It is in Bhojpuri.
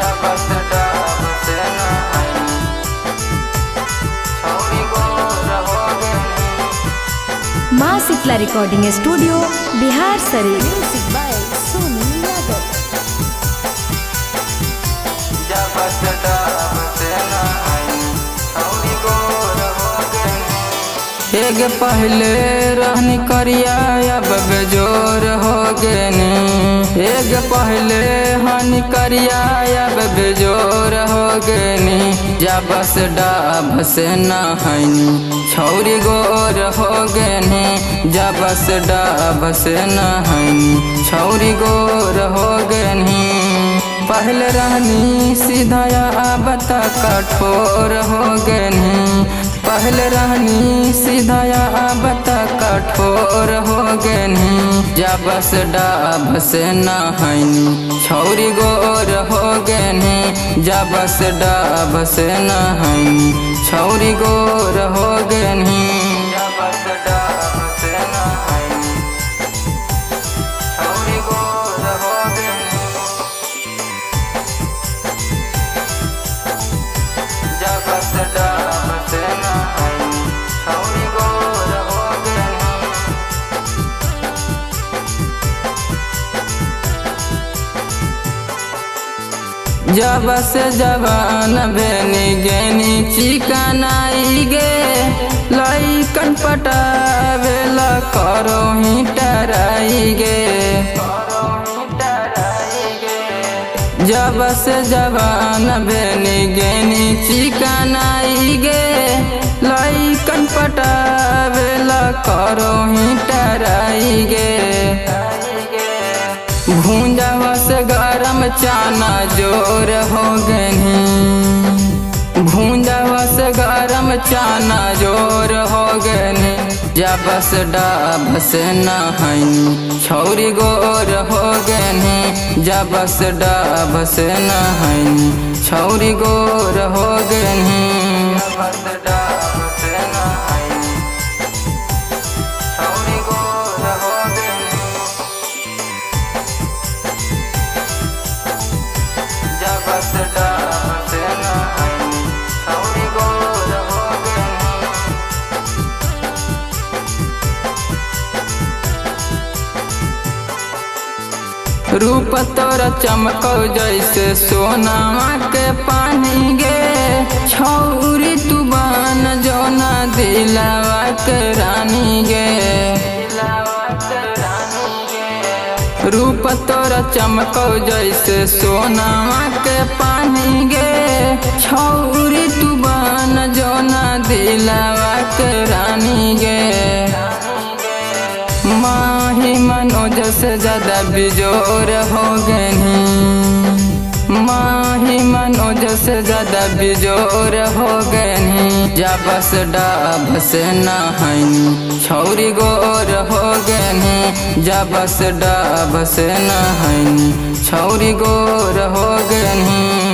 जब से डाब से नहाई छौरी गोर हो गई। माँ Shitala recording studio Bihar Sharif. Music by Sonu Yadav. जब से डाब से नहाई छौरी गोर हो गई। एक पहले रहनी करिया अब बेजोर हो गनी। एक पहले हनी करिया अब बेजोर हो गनी। जब से डाब से नहाई छौरी गोर हो गनी। जब से डाब से नहाई छौरी गोर हो गनी। पहले रहनी सीधा अब तक कठोर हो गनी। पहले रहनी सीधा अब तक कठोर हो गनी। जब से डाब से नहाई छौरी गोर हो गनी। जब से डाब से नहाई छौरी गोर हो गनी। जब से डाब से नहाई छौरी गोर हो गनी। जब से डाब से नहाई छौरी गोर हो गनी। जब से जवान भेनी गेनी चिकन आई गे। लइकन पटावेला करो ही टराई गे। जब से जवान भेनी गेनी चिकन आई गे। लइकन पटावेला करो ही टराई गे। भूंजावा से गरम चाना जोर हो गनी। भूंजावा से गरम चाना जोर हो गनी। जब से डाब से नहाई छौरी गोर हो गनी। जब से डाब से नहाई छौरी गोर हो गनी। जब से डाब से नहाई छौरी गोर हो गनी। जब से डाब से नहाई छौरी गोर हो गनी। रूप तोरा चमकौ जैसे सोनामा के पानी गे। छौरी तू बन जोना दिलावा के रानी गे। रूप तोरा चमकौ जैसे सोनामा के पानी गे। छौरी तू बन जोना दिलावा के रानी गे। माही मनोज से ज्यादा बिजोर हो गनी। माही मनोज से ज्यादा बिजोर हो गनी। जब से डाब से नहाई छौरी गोर हो गनी। जब से डाब से नहाई छौरी गोर हो गनी।